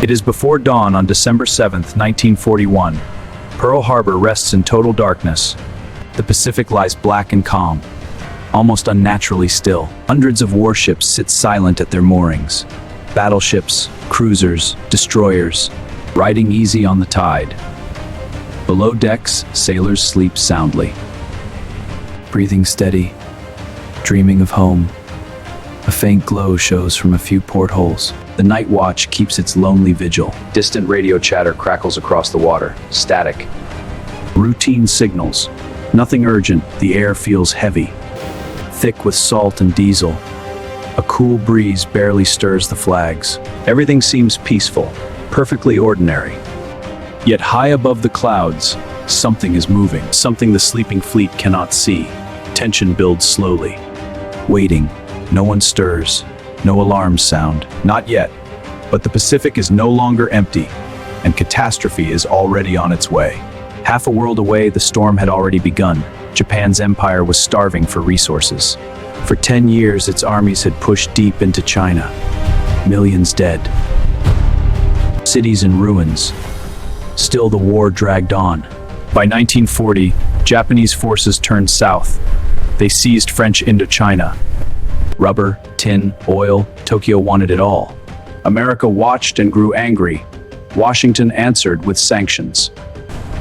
It is before dawn on December 7th, 1941. Pearl Harbor rests in total darkness. The Pacific lies black and calm, almost unnaturally still. Hundreds of warships sit silent at their moorings. Battleships, cruisers, destroyers, riding easy on the tide. Below decks, sailors sleep soundly, breathing steady, dreaming of home. A faint glow shows from a few portholes. The night watch keeps its lonely vigil. Distant radio chatter crackles across the water. Static. Routine signals. Nothing urgent. The air feels heavy, thick with salt and diesel. A cool breeze barely stirs the flags. Everything seems peaceful, perfectly ordinary. Yet high above the clouds, something is moving. Something the sleeping fleet cannot see. Tension builds slowly. Waiting. No one stirs. No alarms sound. Not yet. But the Pacific is no longer empty, and catastrophe is already on its way. Half a world away, the storm had already begun. Japan's empire was starving for resources. For 10 years, its armies had pushed deep into China. Millions dead. Cities in ruins. Still, the war dragged on. By 1940, Japanese forces turned south. They seized French Indochina. Rubber, tin, oil, Tokyo wanted it all. America watched and grew angry. Washington answered with sanctions.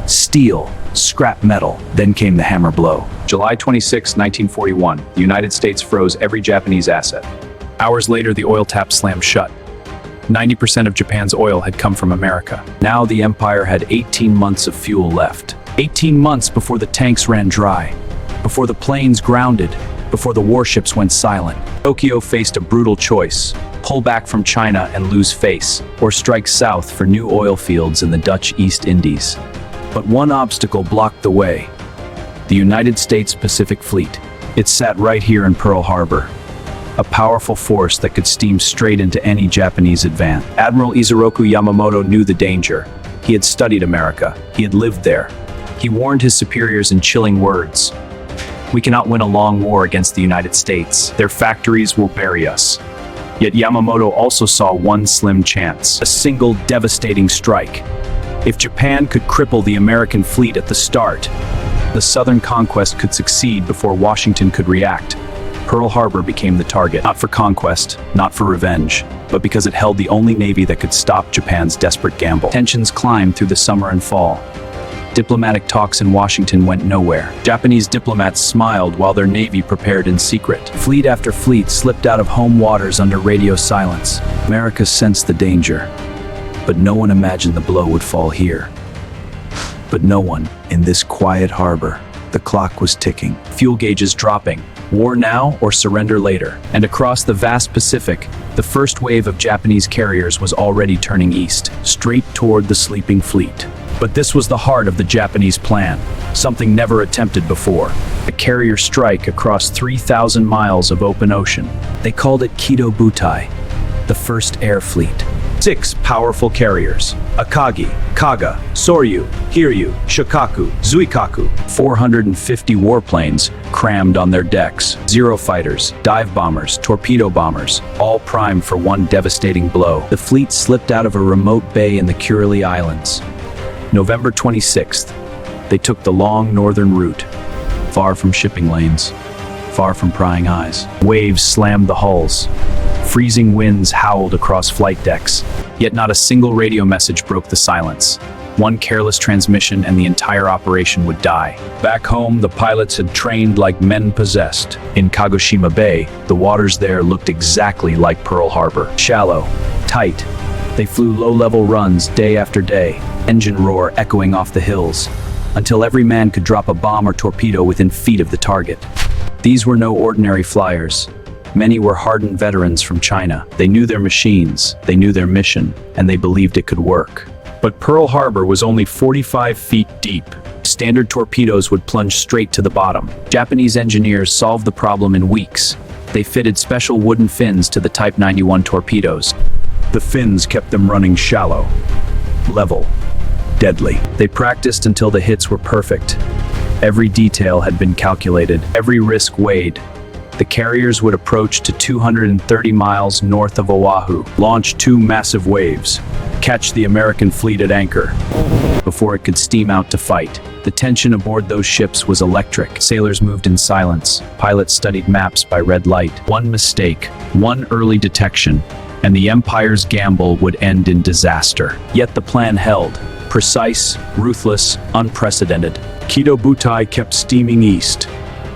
Steel, scrap metal, then came the hammer blow. July 26, 1941, the United States froze every Japanese asset. Hours later, the oil tap slammed shut. 90% of Japan's oil had come from America. Now the empire had 18 months of fuel left. 18 months before the tanks ran dry, before the planes grounded, before the warships went silent. Tokyo faced a brutal choice: pull back from China and lose face, or strike south for new oil fields in the Dutch East Indies. But one obstacle blocked the way: the United States Pacific Fleet. It sat right here in Pearl Harbor, a powerful force that could steam straight into any Japanese advance. Admiral Isoroku Yamamoto knew the danger. He had studied America. He had lived there. He warned his superiors in chilling words: "We cannot win a long war against the United States. Their factories will bury us." Yet Yamamoto also saw one slim chance: a single devastating strike. If Japan could cripple the American fleet at the start, the Southern conquest could succeed before Washington could react. Pearl Harbor became the target, not for conquest, not for revenge, but because it held the only navy that could stop Japan's desperate gamble. Tensions climbed through the summer and fall. Diplomatic talks in Washington went nowhere. Japanese diplomats smiled while their navy prepared in secret. Fleet after fleet slipped out of home waters under radio silence. America sensed the danger, but no one imagined the blow would fall here. But no one in this quiet harbor. The clock was ticking. Fuel gauges dropping. War now or surrender later. And across the vast Pacific, the first wave of Japanese carriers was already turning east, straight toward the sleeping fleet. But this was the heart of the Japanese plan, something never attempted before: a carrier strike across 3,000 miles of open ocean. They called it Kidō Butai, the first air fleet. 6 powerful carriers: Akagi, Kaga, Soryu, Hiryu, Shokaku, Zuikaku. 450 warplanes crammed on their decks. Zero fighters, dive bombers, torpedo bombers, all primed for one devastating blow. The fleet slipped out of a remote bay in the Kurili Islands. November 26th, they took the long northern route, far from shipping lanes, far from prying eyes. Waves slammed the hulls. Freezing winds howled across flight decks. Yet not a single radio message broke the silence. One careless transmission and the entire operation would die. Back home, the pilots had trained like men possessed. In Kagoshima Bay, the waters there looked exactly like Pearl Harbor. Shallow, tight. They flew low-level runs day after day, engine roar echoing off the hills, until every man could drop a bomb or torpedo within feet of the target. These were no ordinary flyers. Many were hardened veterans from China. They knew their machines, they knew their mission, and they believed it could work. But Pearl Harbor was only 45 feet deep. Standard torpedoes would plunge straight to the bottom. Japanese engineers solved the problem in weeks. They fitted special wooden fins to the Type 91 torpedoes. The fins kept them running shallow, level, deadly. They practiced until the hits were perfect. Every detail had been calculated, every risk weighed. The carriers would approach to 230 miles north of Oahu, launch 2 massive waves, catch the American fleet at anchor before it could steam out to fight. The tension aboard those ships was electric. Sailors moved in silence. Pilots studied maps by red light. One mistake, one early detection, and the Empire's gamble would end in disaster. Yet the plan held. Precise, ruthless, unprecedented. Kidō Butai kept steaming east,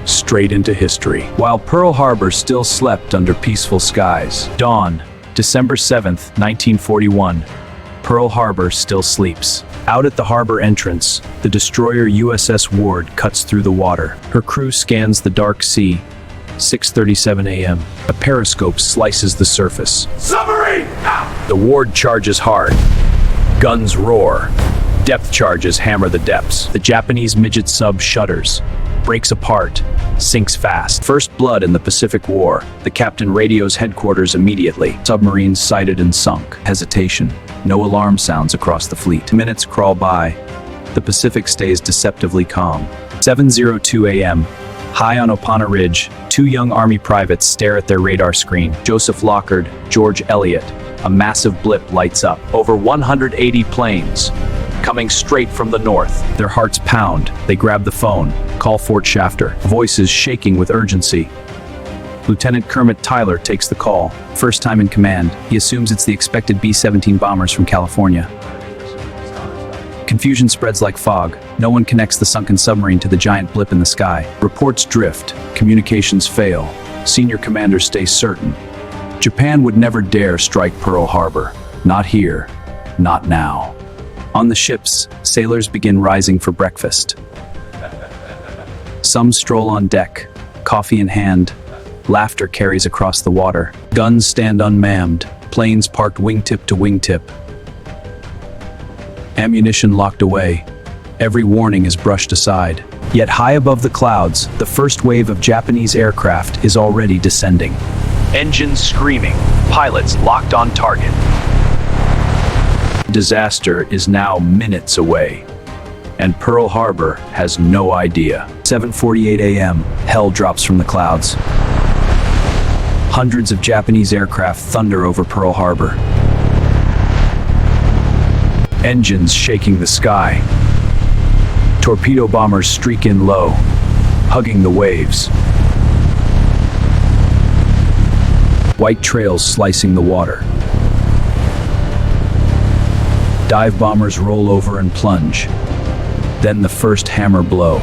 straight into history, while Pearl Harbor still slept under peaceful skies. Dawn, December 7th, 1941. Pearl Harbor still sleeps. Out at the harbor entrance, the destroyer USS Ward cuts through the water. Her crew scans the dark sea. 6:37 a.m. A periscope slices the surface. Submarine! The Ward charges hard. Guns roar. Depth charges hammer the depths. The Japanese midget sub shudders, breaks apart, sinks fast. First blood in the Pacific War. The captain radios headquarters immediately. Submarines sighted and sunk. Hesitation. No alarm sounds across the fleet. Minutes crawl by. The Pacific stays deceptively calm. 7:02 a.m. High on Opana Ridge, 2 young Army privates stare at their radar screen. Joseph Lockard, George Elliott. A massive blip lights up. Over 180 planes, coming straight from the north. Their hearts pound. They grab the phone. Call Fort Shafter. Voices shaking with urgency. Lieutenant Kermit Tyler takes the call. First time in command, he assumes it's the expected B-17 bombers from California. Confusion spreads like fog. No one connects the sunken submarine to the giant blip in the sky. Reports drift. Communications fail. Senior commanders stay certain. Japan would never dare strike Pearl Harbor. Not here. Not now. On the ships, sailors begin rising for breakfast. Some stroll on deck, coffee in hand. Laughter carries across the water. Guns stand unmanned. Planes parked wingtip to wingtip. Ammunition locked away. Every warning is brushed aside. Yet high above the clouds, the first wave of Japanese aircraft is already descending. Engines screaming, pilots locked on target. Disaster is now minutes away, and Pearl Harbor has no idea. 7:48 a.m., hell drops from the clouds. Hundreds of Japanese aircraft thunder over Pearl Harbor. Engines shaking the sky. Torpedo bombers streak in low, hugging the waves. White trails slicing the water. Dive bombers roll over and plunge. Then the first hammer blow.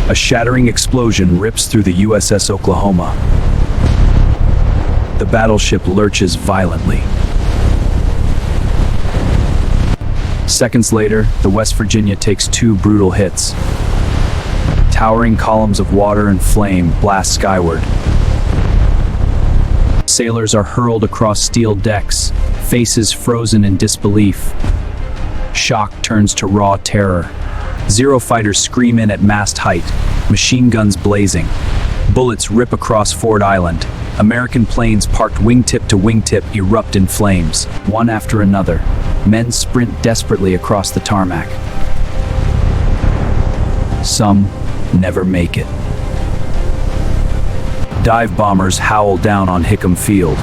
A shattering explosion rips through the USS Oklahoma. The battleship lurches violently. Seconds later, the West Virginia takes 2 brutal hits. Towering columns of water and flame blast skyward. Sailors are hurled across steel decks, faces frozen in disbelief. Shock turns to raw terror. Zero fighters scream in at mast height, machine guns blazing. Bullets rip across Ford Island. American planes parked wingtip to wingtip erupt in flames. One after another, men sprint desperately across the tarmac. Some never make it. Dive bombers howl down on Hickam Field.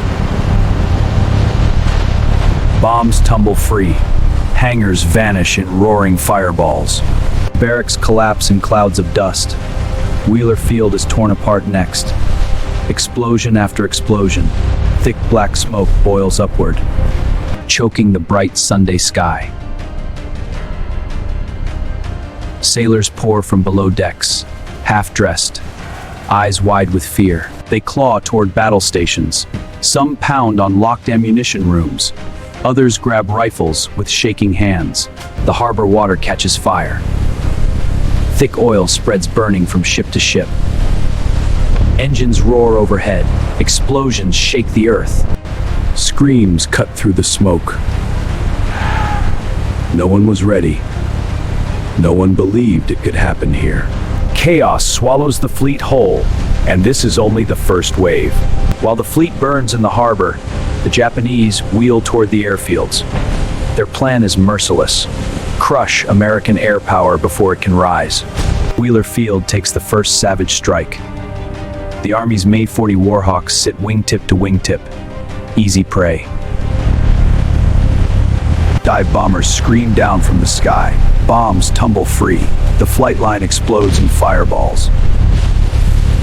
Bombs tumble free. Hangars vanish in roaring fireballs. Barracks collapse in clouds of dust. Wheeler Field is torn apart next. Explosion after explosion. Thick black smoke boils upward, choking the bright Sunday sky. Sailors pour from below decks, half-dressed, eyes wide with fear. They claw toward battle stations. Some pound on locked ammunition rooms. Others grab rifles with shaking hands. The harbor water catches fire. Thick oil spreads burning from ship to ship. Engines roar overhead. Explosions shake the earth. Screams cut through the smoke. No one was ready. No one believed it could happen here. Chaos swallows the fleet whole, and this is only the first wave. While the fleet burns in the harbor, the Japanese wheel toward the airfields. Their plan is merciless. Crush American air power before it can rise. Wheeler Field takes the first savage strike. The Army's May 40 Warhawks sit wingtip to wingtip. Easy prey. Dive bombers scream down from the sky. Bombs tumble free. The flight line explodes in fireballs.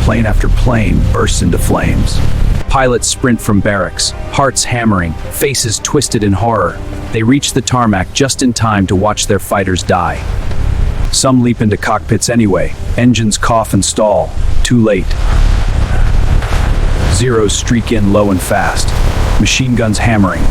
Plane after plane bursts into flames. Pilots sprint from barracks, hearts hammering, faces twisted in horror. They reach the tarmac just in time to watch their fighters die. Some leap into cockpits anyway. Engines cough and stall. Too late. Zeros streak in low and fast. Machine guns hammering.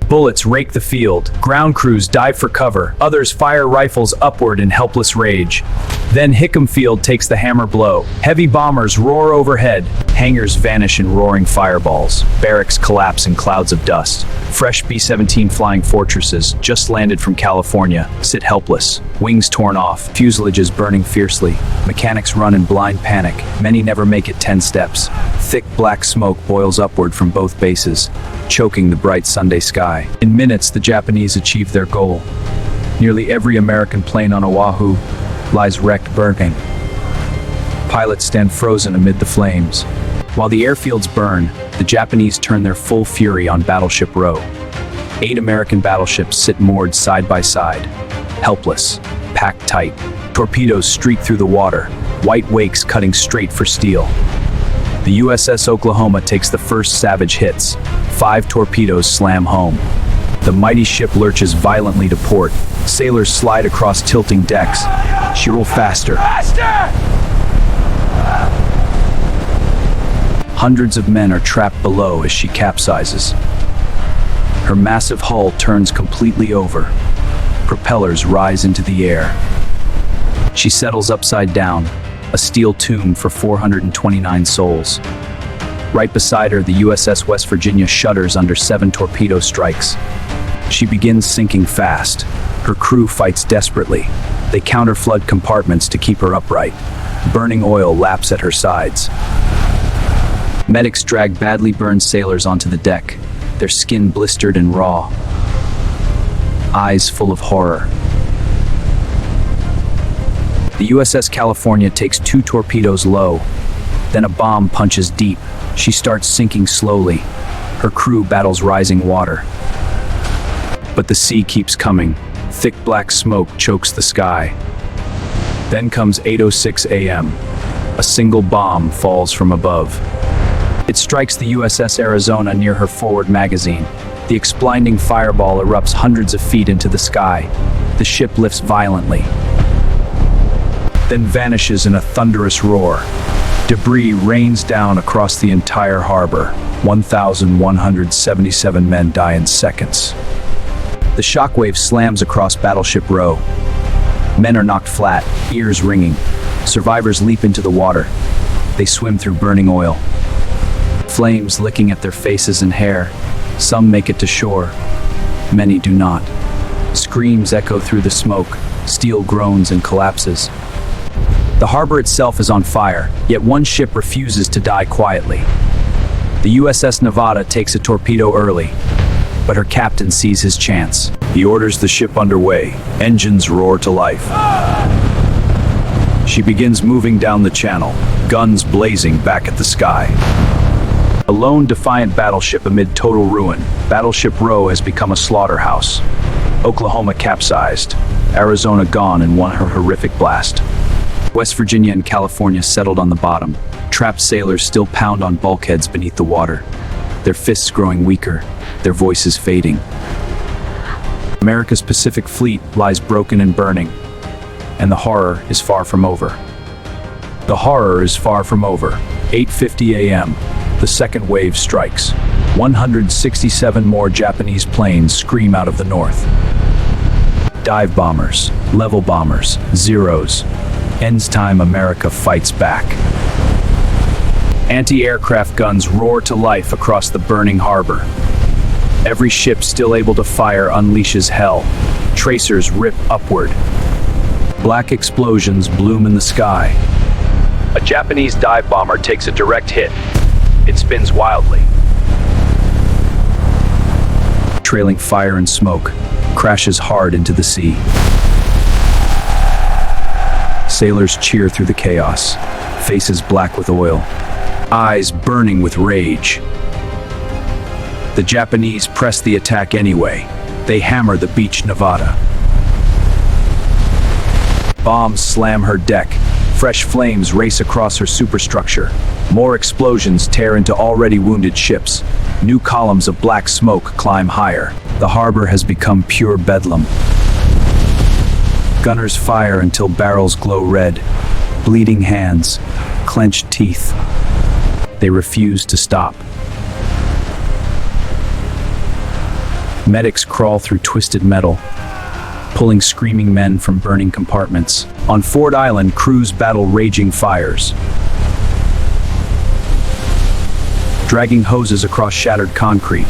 Bullets rake the field. Ground crews dive for cover. Others fire rifles upward in helpless rage. Then Hickam Field takes the hammer blow. Heavy bombers roar overhead. Hangars vanish in roaring fireballs. Barracks collapse in clouds of dust. Fresh B-17 flying fortresses, just landed from California, sit helpless. Wings torn off. Fuselages burning fiercely. Mechanics run in blind panic. Many never make it 10 steps. Thick black smoke boils upward from both bases, choking the bright Sunday sky. In minutes, the Japanese achieve their goal. Nearly every American plane on Oahu lies wrecked, burning. Pilots stand frozen amid the flames. While the airfields burn, the Japanese turn their full fury on Battleship Row. 8 American battleships sit moored side by side, helpless, packed tight. Torpedoes streak through the water, white wakes cutting straight for steel. The USS Oklahoma takes the first savage hits. 5 torpedoes slam home. The mighty ship lurches violently to port. Sailors slide across tilting decks. She rolls faster. Hundreds of men are trapped below as she capsizes. Her massive hull turns completely over. Propellers rise into the air. She settles upside down, a steel tomb for 429 souls. Right beside her, the USS West Virginia shudders under 7 torpedo strikes. She begins sinking fast. Her crew fights desperately. They counterflood compartments to keep her upright. Burning oil laps at her sides. Medics drag badly burned sailors onto the deck, their skin blistered and raw. Eyes full of horror. The USS California takes 2 torpedoes low. Then a bomb punches deep. She starts sinking slowly. Her crew battles rising water. But the sea keeps coming. Thick black smoke chokes the sky. Then comes 8:06 a.m. A single bomb falls from above. It strikes the USS Arizona near her forward magazine. The exploding fireball erupts hundreds of feet into the sky. The ship lifts violently, then vanishes in a thunderous roar. Debris rains down across the entire harbor. 1,177 men die in seconds. The shockwave slams across Battleship Row. Men are knocked flat, ears ringing. Survivors leap into the water. They swim through burning oil. Flames licking at their faces and hair. Some make it to shore. Many do not. Screams echo through the smoke. Steel groans and collapses. The harbor itself is on fire, yet one ship refuses to die quietly. The USS Nevada takes a torpedo early, but her captain sees his chance. He orders the ship underway. Engines roar to life. She begins moving down the channel, guns blazing back at the sky. A lone defiant battleship amid total ruin, Battleship Row has become a slaughterhouse. Oklahoma capsized, Arizona gone in one horrific blast. West Virginia and California settled on the bottom. Trapped sailors still pound on bulkheads beneath the water, their fists growing weaker, their voices fading. America's Pacific Fleet lies broken and burning, and the horror is far from over. The horror is far from over. 8:50 a.m. The second wave strikes. 167 more Japanese planes scream out of the north. Dive bombers, level bombers, Zeros. Ends time, America fights back. Anti-aircraft guns roar to life across the burning harbor. Every ship still able to fire unleashes hell. Tracers rip upward. Black explosions bloom in the sky. A Japanese dive bomber takes a direct hit. It spins wildly, trailing fire and smoke, crashes hard into the sea. Sailors cheer through the chaos, faces black with oil. eyes burning with rage. The Japanese press the attack anyway. They hammer the beach Nevada. Bombs slam her deck. Fresh flames race across her superstructure. More explosions tear into already wounded ships. New columns of black smoke climb higher. The harbor has become pure bedlam. Gunners fire until barrels glow red. Bleeding hands, clenched teeth. They refuse to stop. Medics crawl through twisted metal, pulling screaming men from burning compartments. On Ford Island, crews battle raging fires, dragging hoses across shattered concrete.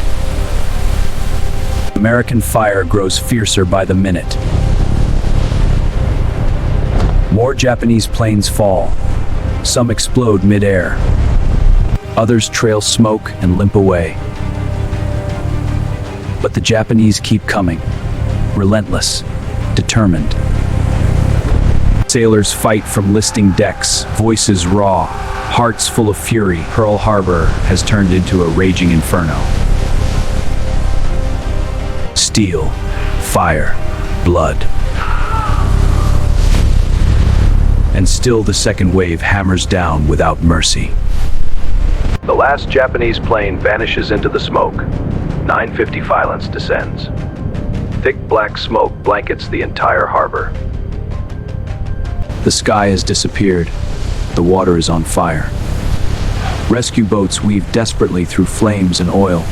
American fire grows fiercer by the minute. More Japanese planes fall. Some explode mid-air. Others trail smoke and limp away. But the Japanese keep coming, relentless, determined. Sailors fight from listing decks, voices raw, hearts full of fury. Pearl Harbor has turned into a raging inferno. Steel, fire, blood. And still the second wave hammers down without mercy. The last Japanese plane vanishes into the smoke. 9:50 Violence descends. Thick black smoke blankets the entire harbor. The sky has disappeared. The water is on fire. Rescue boats weave desperately through flames and oil.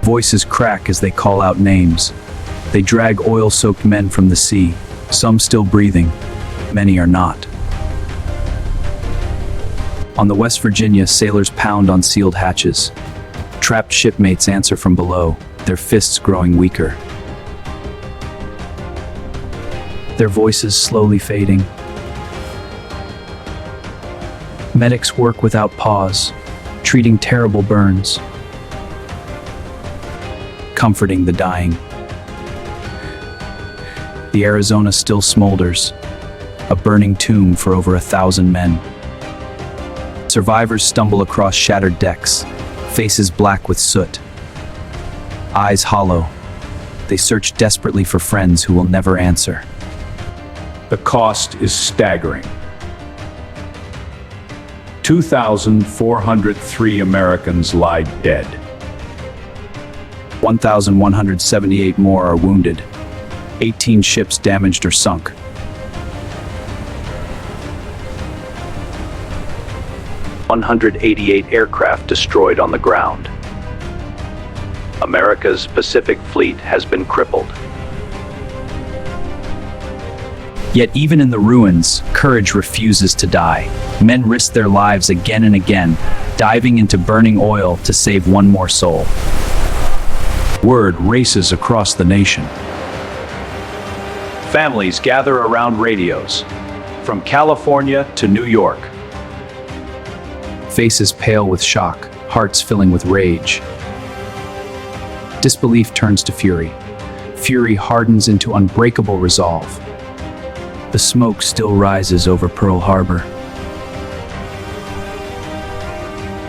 Voices crack as they call out names. They drag oil-soaked men from the sea, some still breathing, many are not. On the West Virginia, sailors pound on sealed hatches. Trapped shipmates answer from below, their fists growing weaker. Their voices slowly fading. Medics work without pause, treating terrible burns, comforting the dying. The Arizona still smolders, a burning tomb for over 1,000 men. Survivors stumble across shattered decks, faces black with soot, eyes hollow. They search desperately for friends who will never answer. The cost is staggering. 2,403 Americans lie dead. 1,178 more are wounded. 18 ships damaged or sunk. "188 aircraft destroyed on the ground. America's Pacific Fleet has been crippled. Yet even in the ruins, courage refuses to die. Men risk their lives again and again, diving into burning oil to save one more soul. Word races across the nation. Families gather around radios, from California to New York. Faces pale with shock, hearts filling with rage. Disbelief turns to fury. Fury hardens into unbreakable resolve. The smoke still rises over Pearl Harbor.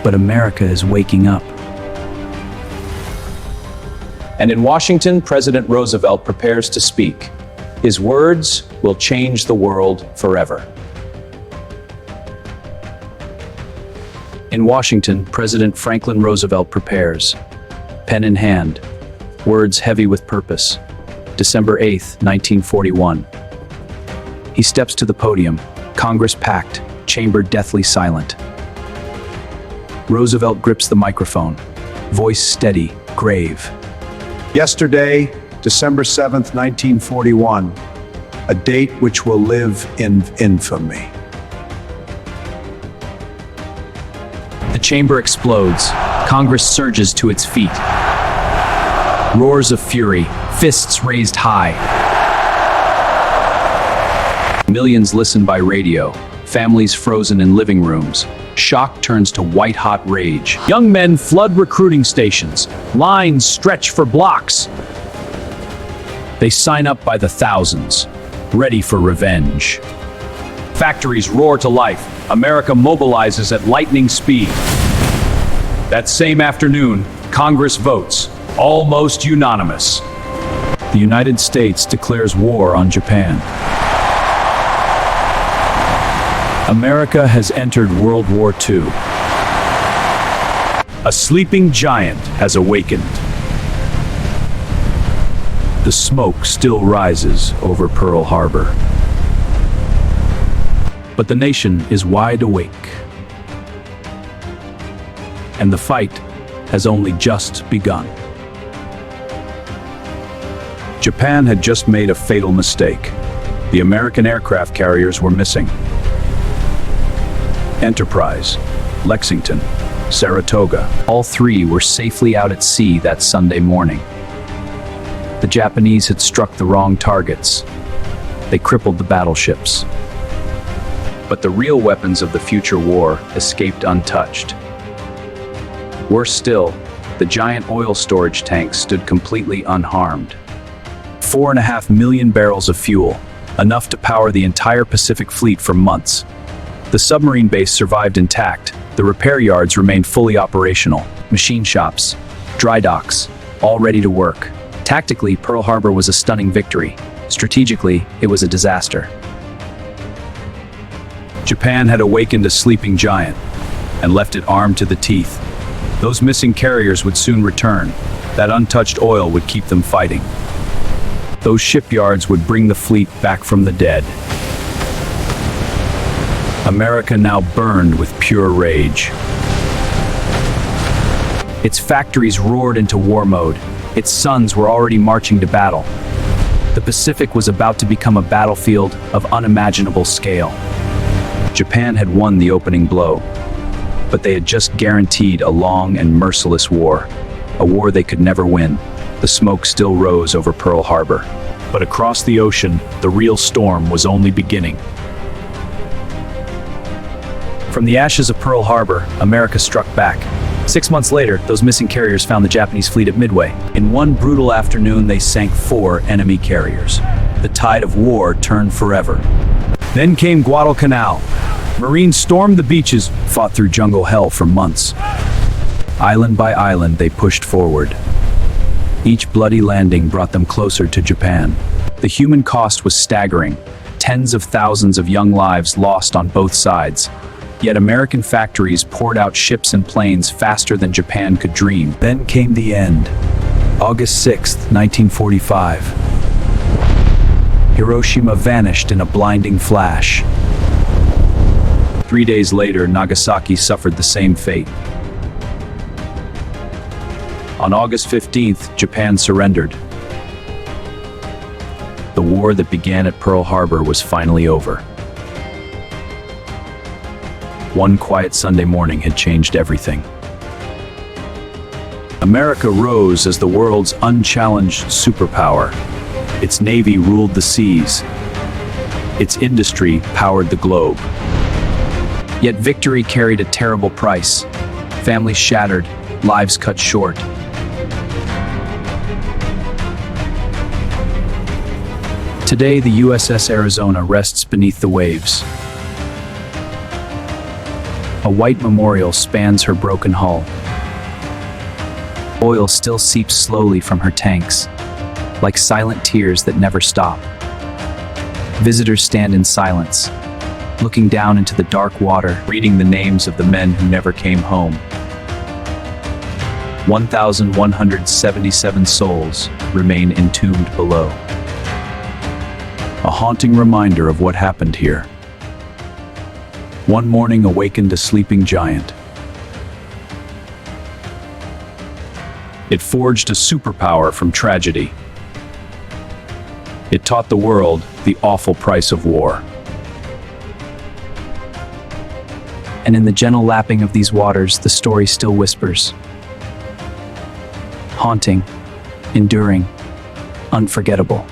But America is waking up. And in Washington, President Roosevelt prepares to speak. His words will change the world forever. In Washington, President Franklin Roosevelt prepares, pen in hand, words heavy with purpose. December 8th, 1941. He steps to the podium, Congress packed, chamber deathly silent. Roosevelt grips the microphone, voice steady, grave. Yesterday, December 7th, 1941, a date which will live in infamy. The chamber explodes. Congress surges to its feet. Roars of fury, fists raised high. Millions listen by radio, families frozen in living rooms. Shock turns to white-hot rage. Young men flood recruiting stations. Lines stretch for blocks. They sign up by the thousands, ready for revenge. Factories roar to life. America mobilizes at lightning speed. That same afternoon, Congress votes, almost unanimous. The United States declares war on Japan. America has entered World War II. A sleeping giant has awakened. The smoke still rises over Pearl Harbor. But the nation is wide awake. And the fight has only just begun. Japan had just made a fatal mistake. The American aircraft carriers were missing. Enterprise, Lexington, Saratoga. All three were safely out at sea that Sunday morning. The Japanese had struck the wrong targets. They crippled the battleships. But the real weapons of the future war escaped untouched. Worse still, the giant oil storage tanks stood completely unharmed. 4.5 million barrels of fuel, enough to power the entire Pacific Fleet for months. The submarine base survived intact. The repair yards remained fully operational. Machine shops, dry docks, all ready to work. Tactically, Pearl Harbor was a stunning victory. Strategically, it was a disaster. Japan had awakened a sleeping giant and left it armed to the teeth. Those missing carriers would soon return. That untouched oil would keep them fighting. Those shipyards would bring the fleet back from the dead. America now burned with pure rage. Its factories roared into war mode. Its sons were already marching to battle. The Pacific was about to become a battlefield of unimaginable scale. Japan had won the opening blow, but they had just guaranteed a long and merciless war, a war they could never win. The smoke still rose over Pearl Harbor. But across the ocean, the real storm was only beginning. From the ashes of Pearl Harbor, America struck back. 6 months later, those missing carriers found the Japanese fleet at Midway. In one brutal afternoon, they sank 4 enemy carriers. The tide of war turned forever. Then came Guadalcanal. Marines stormed the beaches, fought through jungle hell for months. Island by island, they pushed forward. Each bloody landing brought them closer to Japan. The human cost was staggering. Tens of thousands of young lives lost on both sides. Yet American factories poured out ships and planes faster than Japan could dream. Then came the end. August 6, 1945. Hiroshima vanished in a blinding flash. 3 days later, Nagasaki suffered the same fate. On August 15th, Japan surrendered. The war that began at Pearl Harbor was finally over. One quiet Sunday morning had changed everything. America rose as the world's unchallenged superpower. Its navy ruled the seas. Its industry powered the globe. Yet victory carried a terrible price. Families shattered, lives cut short. Today, the USS Arizona rests beneath the waves. A white memorial spans her broken hull. Oil still seeps slowly from her tanks, like silent tears that never stop. Visitors stand in silence, looking down into the dark water, reading the names of the men who never came home. 1,177 souls remain entombed below. A haunting reminder of what happened here. One morning awakened a sleeping giant. It forged a superpower from tragedy. It taught the world the awful price of war. And in the gentle lapping of these waters, the story still whispers. Haunting, enduring, unforgettable.